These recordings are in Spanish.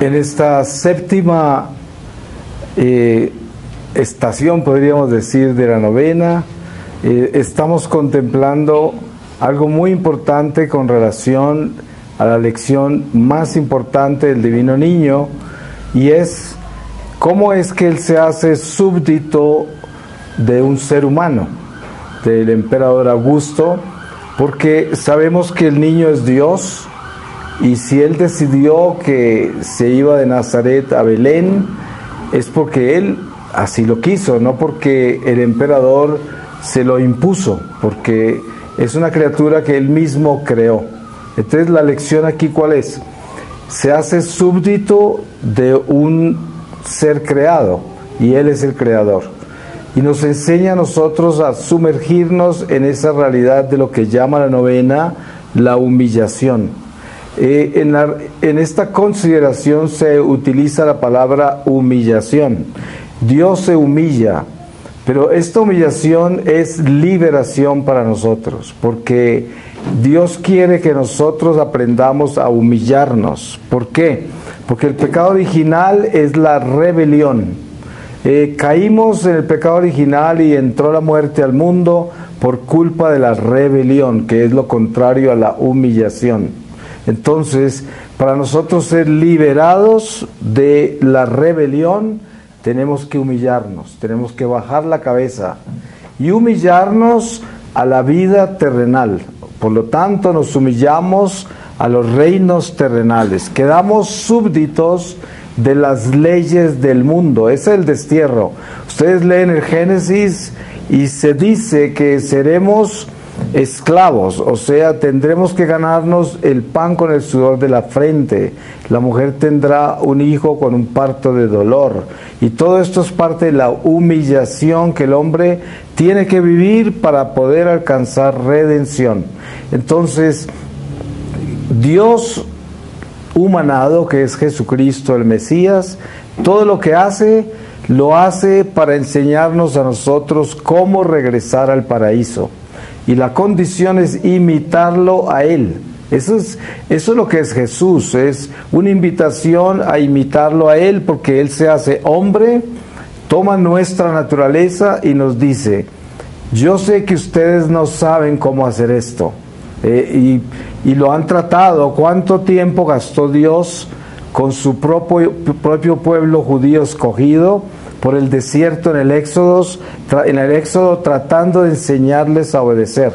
En esta séptima estación, podríamos decir, de la novena, estamos contemplando algo muy importante con relación a la lección más importante del Divino Niño, y es cómo es que Él se hace súbdito de un ser humano, del emperador Augusto, porque sabemos que el niño es Dios, y si Él decidió que se iba de Nazaret a Belén, es porque Él así lo quiso, no porque el emperador se lo impuso, porque es una criatura que Él mismo creó. Entonces la lección aquí, ¿cuál es? Se hace súbdito de un ser creado, y Él es el creador. Y nos enseña a nosotros a sumergirnos en esa realidad de lo que llama la novena la humillación. En esta consideración se utiliza la palabra humillación. Dios se humilla, pero esta humillación es liberación para nosotros, porque Dios quiere que nosotros aprendamos a humillarnos. ¿Por qué? Porque el pecado original es la rebelión. Caímos en el pecado original y entró la muerte al mundo por culpa de la rebelión, que es lo contrario a la humillación. Entonces, para nosotros ser liberados de la rebelión, tenemos que humillarnos, tenemos que bajar la cabeza y humillarnos a la vida terrenal. Por lo tanto, nos humillamos a los reinos terrenales, quedamos súbditos de las leyes del mundo. Ese es el destierro. Ustedes leen el Génesis y se dice que seremos esclavos, o sea, tendremos que ganarnos el pan con el sudor de la frente. La mujer tendrá un hijo con un parto de dolor, y todo esto es parte de la humillación que el hombre tiene que vivir para poder alcanzar redención. Entonces, Dios humanado, que es Jesucristo el Mesías, todo lo que hace, lo hace para enseñarnos a nosotros cómo regresar al paraíso. Y la condición es imitarlo a Él. Eso es lo que es Jesús, es una invitación a imitarlo a Él, porque Él se hace hombre, toma nuestra naturaleza y nos dice: yo sé que ustedes no saben cómo hacer esto, y lo han tratado. ¿Cuánto tiempo gastó Dios con su propio pueblo judío escogido por el desierto en el Éxodo, tratando de enseñarles a obedecer,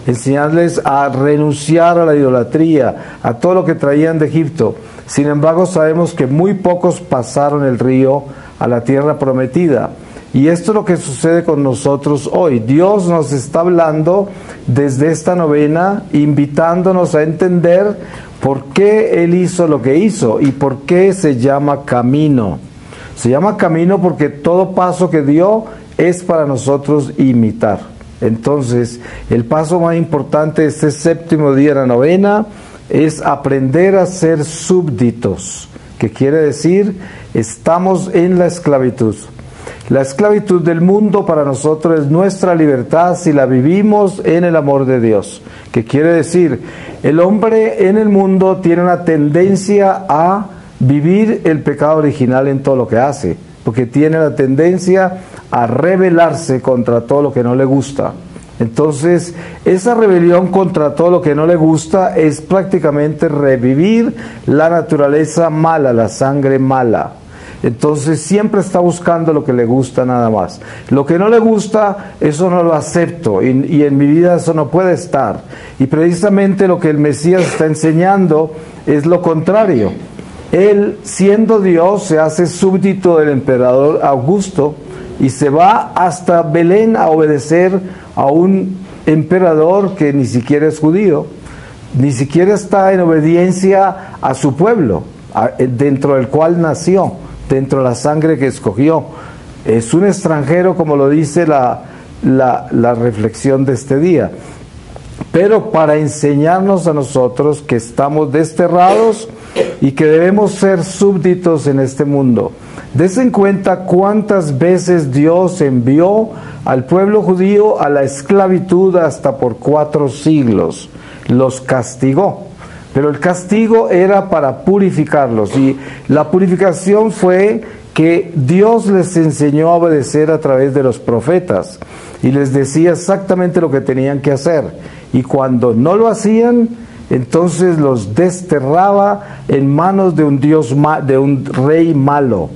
enseñarles a renunciar a la idolatría, a todo lo que traían de Egipto? Sin embargo, sabemos que muy pocos pasaron el río a la tierra prometida. Y esto es lo que sucede con nosotros hoy. Dios nos está hablando desde esta novena, invitándonos a entender por qué Él hizo lo que hizo y por qué se llama camino. Se llama camino porque todo paso que dio es para nosotros imitar. Entonces, el paso más importante de este séptimo día de la novena es aprender a ser súbditos, que quiere decir, estamos en la esclavitud. La esclavitud del mundo para nosotros es nuestra libertad si la vivimos en el amor de Dios. Que quiere decir, el hombre en el mundo tiene una tendencia a vivir el pecado original en todo lo que hace, porque tiene la tendencia a rebelarse contra todo lo que no le gusta. Entonces, esa rebelión contra todo lo que no le gusta es prácticamente revivir la naturaleza mala, la sangre mala. Entonces siempre está buscando lo que le gusta nada más. Lo que no le gusta, eso no lo acepto, y en mi vida eso no puede estar. Y precisamente lo que el Mesías está enseñando es lo contrario. Él, siendo Dios, se hace súbdito del emperador Augusto y se va hasta Belén a obedecer a un emperador que ni siquiera es judío, ni siquiera está en obediencia a su pueblo, dentro del cual nació, dentro de la sangre que escogió. Es un extranjero, como lo dice la reflexión de este día. Pero para enseñarnos a nosotros que estamos desterrados y que debemos ser súbditos en este mundo. Desen cuenta cuántas veces Dios envió al pueblo judío a la esclavitud hasta por 4 siglos. Los castigó. pero el castigo era para purificarlos, y la purificación fue que Dios les enseñó a obedecer a través de los profetas, y les decía exactamente lo que tenían que hacer, y cuando no lo hacían, entonces los desterraba en manos de un rey malo,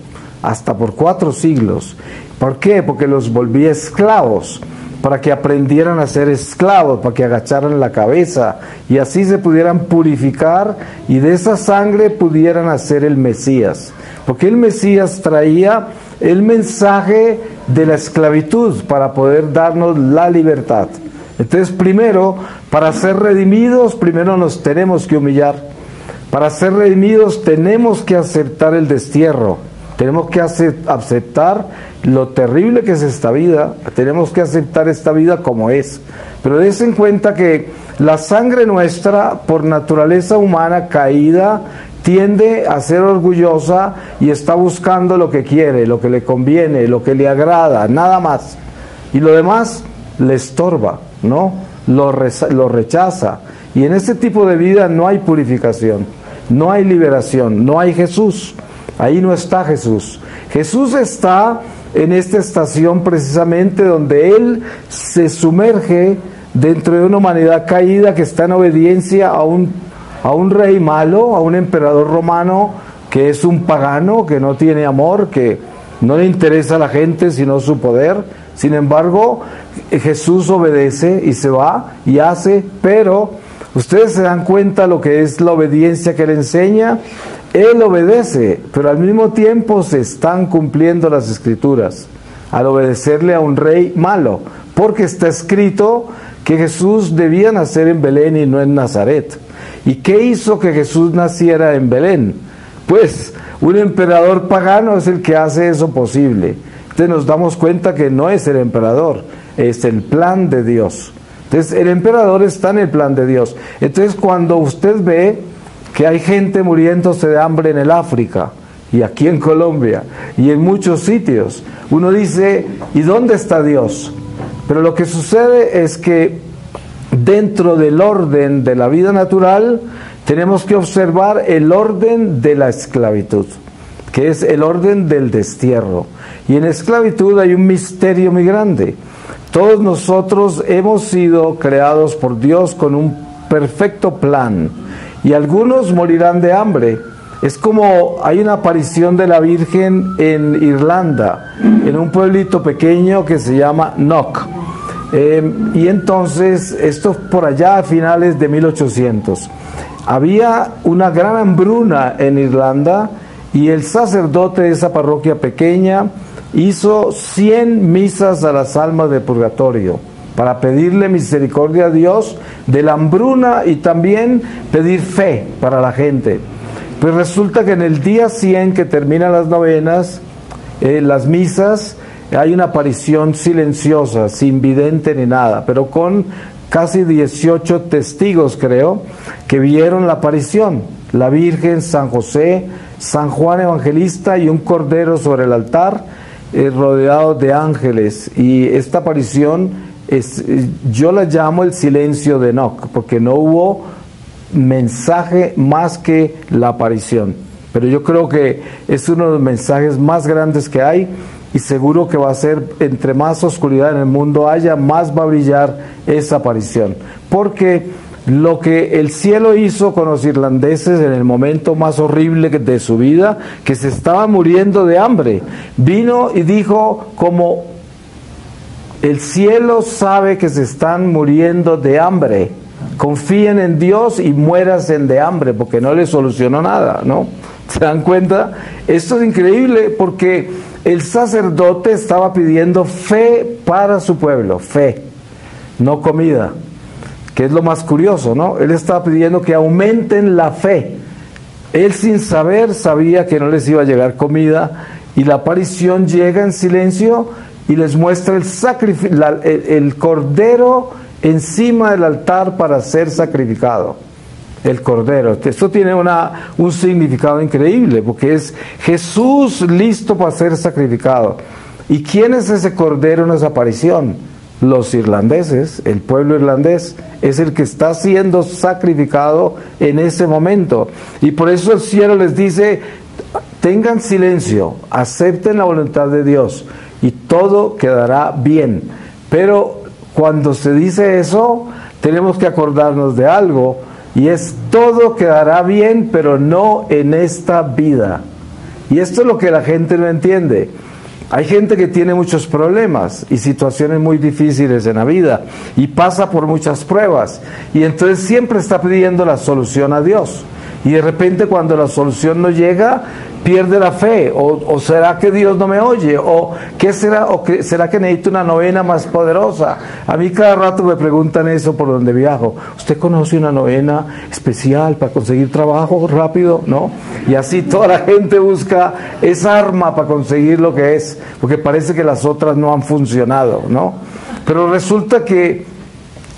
hasta por 4 siglos. ¿Por qué? Porque los volvía esclavos, para que aprendieran a ser esclavos, para que agacharan la cabeza, y así se pudieran purificar, y de esa sangre pudieran hacer el Mesías. Porque el Mesías traía el mensaje de la esclavitud para poder darnos la libertad. Entonces, primero, para ser redimidos, primero nos tenemos que humillar. Para ser redimidos tenemos que aceptar el destierro. Tenemos que aceptar lo terrible que es esta vida. Tenemos que aceptar esta vida como es. Pero des en cuenta que la sangre nuestra, por naturaleza humana caída, tiende a ser orgullosa y está buscando lo que quiere, lo que le conviene, lo que le agrada, nada más. Y lo demás le estorba, ¿no? Lo rechaza. Y en este tipo de vida no hay purificación, no hay liberación, no hay Jesús. Ahí no está Jesús. Jesús está en esta estación precisamente donde Él se sumerge dentro de una humanidad caída que está en obediencia a un rey malo, a un emperador romano que es un pagano, que no tiene amor, que no le interesa a la gente sino su poder. Sin embargo, Jesús obedece y se va y hace, pero ustedes se dan cuenta lo que es la obediencia que Él enseña. Él obedece, pero al mismo tiempo se están cumpliendo las Escrituras al obedecerle a un rey malo, porque está escrito que Jesús debía nacer en Belén y no en Nazaret. ¿Y qué hizo que Jesús naciera en Belén? Pues un emperador pagano es el que hace eso posible. Entonces nos damos cuenta que no es el emperador, es el plan de Dios. Entonces el emperador está en el plan de Dios. Entonces cuando usted ve que hay gente muriéndose de hambre en el África, y aquí en Colombia, y en muchos sitios, uno dice, ¿y dónde está Dios? Pero lo que sucede es que dentro del orden de la vida natural, tenemos que observar el orden de la esclavitud, que es el orden del destierro. Y en esclavitud hay un misterio muy grande. Todos nosotros hemos sido creados por Dios con un perfecto plan, y algunos morirán de hambre. Es como hay una aparición de la Virgen en Irlanda, en un pueblito pequeño que se llama Knock. Y entonces, esto por allá a finales de 1800, había una gran hambruna en Irlanda, y el sacerdote de esa parroquia pequeña hizo 100 misas a las almas de purgatorio para pedirle misericordia a Dios de la hambruna y también pedir fe para la gente. Pues resulta que en el día 100 que terminan las novenas, las misas, hay una aparición silenciosa, sin vidente ni nada, pero con casi 18 testigos, creo, que vieron la aparición. La Virgen, San José, San Juan Evangelista y un cordero sobre el altar, rodeado de ángeles. Y esta aparición yo la llamo el silencio de Enoc, porque no hubo mensaje más que la aparición. Pero yo creo que es uno de los mensajes más grandes que hay, y seguro que va a ser, entre más oscuridad en el mundo haya, más va a brillar esa aparición. Porque lo que el cielo hizo con los irlandeses en el momento más horrible de su vida, que se estaban muriendo de hambre, vino y dijo, como el cielo sabe que se están muriendo de hambre, confíen en Dios y muéranse de hambre, porque no les solucionó nada, ¿no? ¿Se dan cuenta? Esto es increíble, porque el sacerdote estaba pidiendo fe para su pueblo, fe, no comida, que es lo más curioso, ¿no? Él estaba pidiendo que aumenten la fe. Él, sin saber, sabía que no les iba a llegar comida, y la aparición llega en silencio y les muestra el cordero encima del altar para ser sacrificado. El cordero. Esto tiene un significado increíble, porque es Jesús listo para ser sacrificado. ¿Y quién es ese cordero en esa aparición? Los irlandeses, el pueblo irlandés, es el que está siendo sacrificado en ese momento. Y por eso el cielo les dice, tengan silencio, acepten la voluntad de Dios y todo quedará bien. Pero cuando se dice eso, tenemos que acordarnos de algo, y es todo quedará bien, pero no en esta vida. Y esto es lo que la gente no entiende. Hay gente que tiene muchos problemas y situaciones muy difíciles en la vida y pasa por muchas pruebas, y entonces siempre está pidiendo la solución a Dios, y de repente cuando la solución no llega pierde la fe, o será que Dios no me oye, o qué será, o que será que necesito una novena más poderosa. A mí cada rato me preguntan eso por donde viajo. ¿Usted conoce una novena especial para conseguir trabajo rápido? ¿No? Y así toda la gente busca esa arma para conseguir lo que es, porque parece que las otras no han funcionado, ¿no? Pero resulta que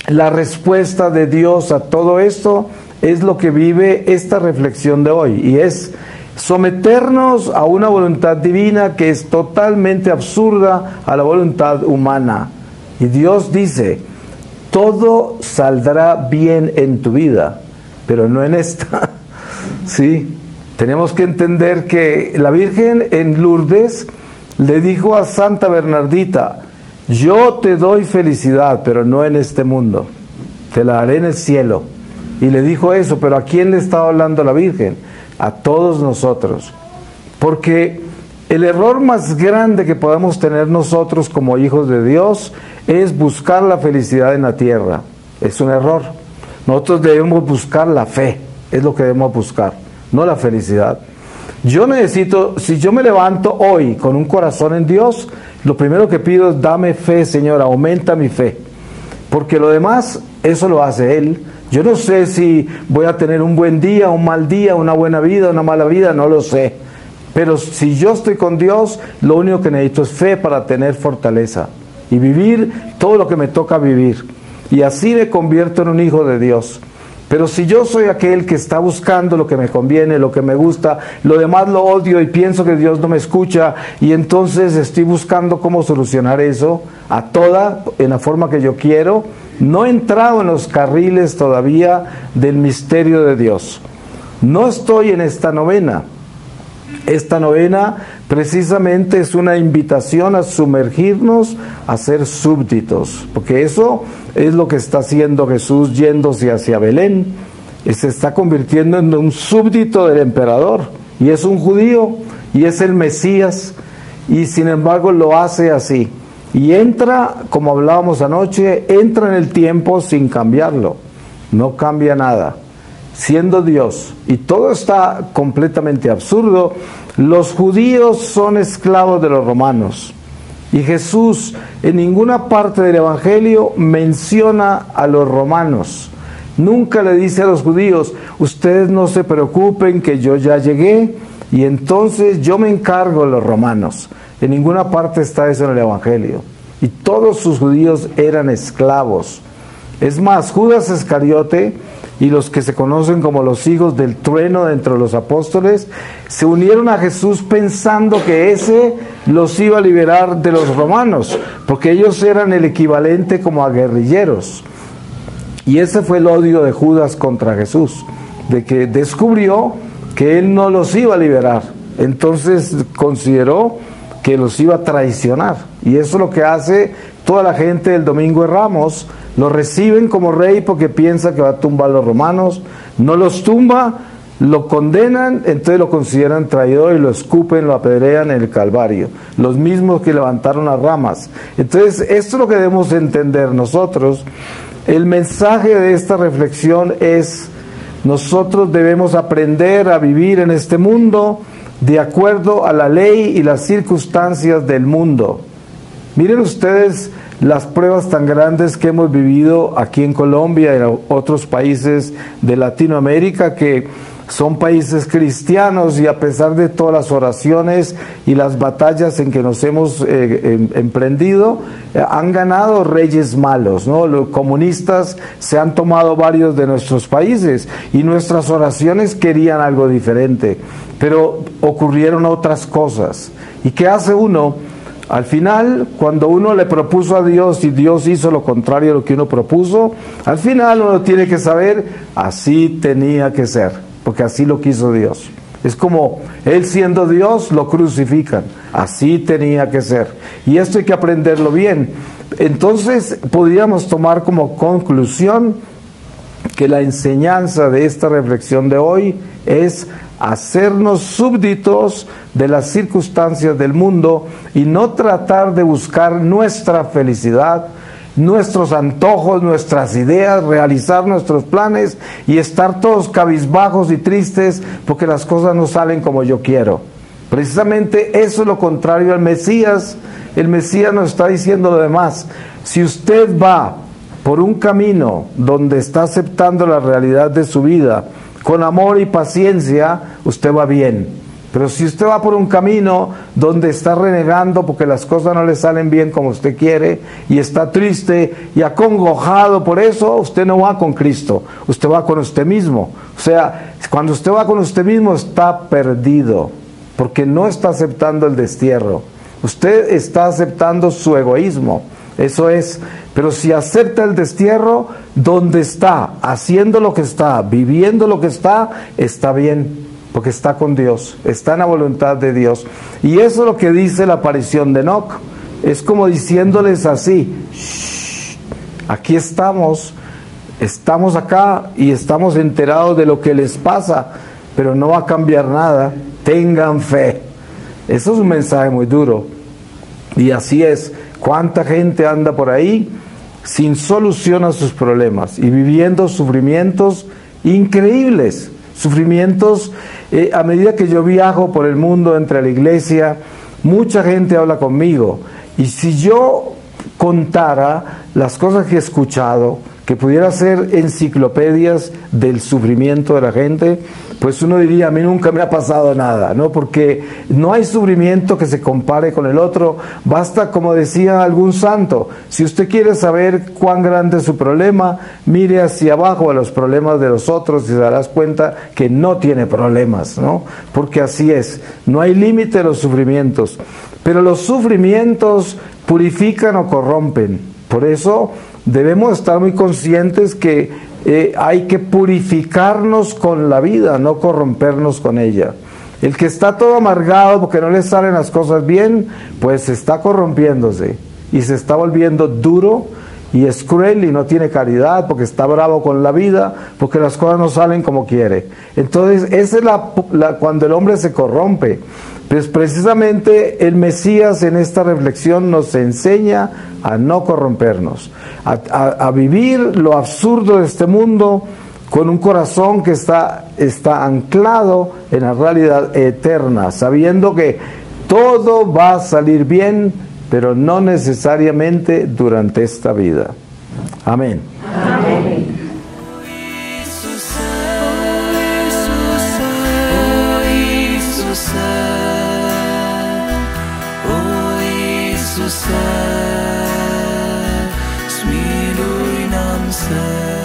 la respuesta de Dios a todo esto es lo que vive esta reflexión de hoy, y es someternos a una voluntad divina que es totalmente absurda a la voluntad humana. Y Dios dice, todo saldrá bien en tu vida, pero no en esta. Sí, tenemos que entender que la Virgen en Lourdes le dijo a Santa Bernardita, yo te doy felicidad, pero no en este mundo, te la daré en el cielo. Y le dijo eso, pero ¿a quién le estaba hablando la Virgen? A todos nosotros. Porque el error más grande que podemos tener nosotros como hijos de Dios es buscar la felicidad en la tierra. Es un error. Nosotros debemos buscar la fe, es lo que debemos buscar, no la felicidad. Yo necesito, si yo me levanto hoy con un corazón en Dios, lo primero que pido es dame fe, Señor, aumenta mi fe. Porque lo demás, eso lo hace Él. Yo no sé si voy a tener un buen día, un mal día, una buena vida, una mala vida, no lo sé. Pero si yo estoy con Dios, lo único que necesito es fe para tener fortaleza y vivir todo lo que me toca vivir. Y así me convierto en un hijo de Dios. Pero si yo soy aquel que está buscando lo que me conviene, lo que me gusta, lo demás lo odio y pienso que Dios no me escucha, y entonces estoy buscando cómo solucionar eso a toda, en la forma que yo quiero, no he entrado en los carriles todavía del misterio de Dios. No estoy en esta novena. Esta novena precisamente es una invitación a sumergirnos, a ser súbditos, porque eso es lo que está haciendo Jesús yéndose hacia Belén. Se está convirtiendo en un súbdito del emperador, y es un judío, y es el Mesías, y sin embargo lo hace así. Y entra, como hablábamos anoche, entra en el tiempo sin cambiarlo, no cambia nada, siendo Dios. Y todo está completamente absurdo. Los judíos son esclavos de los romanos, y Jesús en ninguna parte del Evangelio menciona a los romanos. Nunca le dice a los judíos, ustedes no se preocupen que yo ya llegué y entonces yo me encargo de los romanos. En ninguna parte está eso en el Evangelio. Y todos sus judíos eran esclavos. Es más, Judas Iscariote y los que se conocen como los hijos del trueno dentro de los apóstoles, se unieron a Jesús pensando que ese los iba a liberar de los romanos, porque ellos eran el equivalente como a guerrilleros. Y ese fue el odio de Judas contra Jesús, de que descubrió que él no los iba a liberar. Entonces consideró que los iba a traicionar, y eso es lo que hace toda la gente del Domingo de Ramos. Lo reciben como rey porque piensa que va a tumbar a los romanos, no los tumba, lo condenan, entonces lo consideran traidor y lo escupen, lo apedrean en el Calvario, los mismos que levantaron las ramas. Entonces esto es lo que debemos entender nosotros. El mensaje de esta reflexión es: nosotros debemos aprender a vivir en este mundo de acuerdo a la ley y las circunstancias del mundo. Miren ustedes las pruebas tan grandes que hemos vivido aquí en Colombia y en otros países de Latinoamérica, que son países cristianos, y a pesar de todas las oraciones y las batallas en que nos hemos emprendido, han ganado reyes malos, ¿no? Los comunistas se han tomado varios de nuestros países, y nuestras oraciones querían algo diferente, pero ocurrieron otras cosas. ¿Y qué hace uno? Al final, cuando uno le propuso a Dios y Dios hizo lo contrario a lo que uno propuso, al final uno tiene que saber, así tenía que ser, porque así lo quiso Dios. Es como Él siendo Dios, lo crucifican. Así tenía que ser. Y esto hay que aprenderlo bien. Entonces, podríamos tomar como conclusión que la enseñanza de esta reflexión de hoy es hacernos súbditos de las circunstancias del mundo y no tratar de buscar nuestra felicidad, nuestros antojos, nuestras ideas, realizar nuestros planes y estar todos cabizbajos y tristes porque las cosas no salen como yo quiero. Precisamente eso es lo contrario al Mesías. El Mesías nos está diciendo lo demás. Si usted va por un camino donde está aceptando la realidad de su vida, con amor y paciencia, usted va bien. Pero si usted va por un camino donde está renegando porque las cosas no le salen bien como usted quiere, y está triste y acongojado por eso, usted no va con Cristo, usted va con usted mismo. O sea, cuando usted va con usted mismo está perdido, porque no está aceptando el destierro. Usted está aceptando su egoísmo. Eso es, pero si acepta el destierro, donde está, haciendo lo que está, viviendo lo que está bien, porque está con Dios, está en la voluntad de Dios. Y eso es lo que dice la aparición de Enoc. Es como diciéndoles así, shh, aquí estamos acá y estamos enterados de lo que les pasa, pero no va a cambiar nada, tengan fe. Eso es un mensaje muy duro. Y así es. ¿Cuánta gente anda por ahí sin solución a sus problemas y viviendo sufrimientos increíbles? Sufrimientos, a medida que yo viajo por el mundo entre la iglesia, mucha gente habla conmigo. Y si yo contara las cosas que he escuchado, que pudiera ser enciclopedias del sufrimiento de la gente, pues uno diría, a mí nunca me ha pasado nada, ¿no? Porque no hay sufrimiento que se compare con el otro. Basta, como decía algún santo, si usted quiere saber cuán grande es su problema, mire hacia abajo a los problemas de los otros y se darás cuenta que no tiene problemas, ¿no? Porque así es, no hay límite a los sufrimientos. Pero los sufrimientos purifican o corrompen. Por eso debemos estar muy conscientes que hay que purificarnos con la vida, no corrompernos con ella. El que está todo amargado porque no le salen las cosas bien, pues está corrompiéndose y se está volviendo duro y es cruel y no tiene caridad porque está bravo con la vida, porque las cosas no salen como quiere. Entonces, esa es cuando el hombre se corrompe. Pues precisamente el Mesías en esta reflexión nos enseña a no corrompernos, a vivir lo absurdo de este mundo con un corazón que está anclado en la realidad eterna, sabiendo que todo va a salir bien, pero no necesariamente durante esta vida. Amén. Amén. Zmiluj nam se.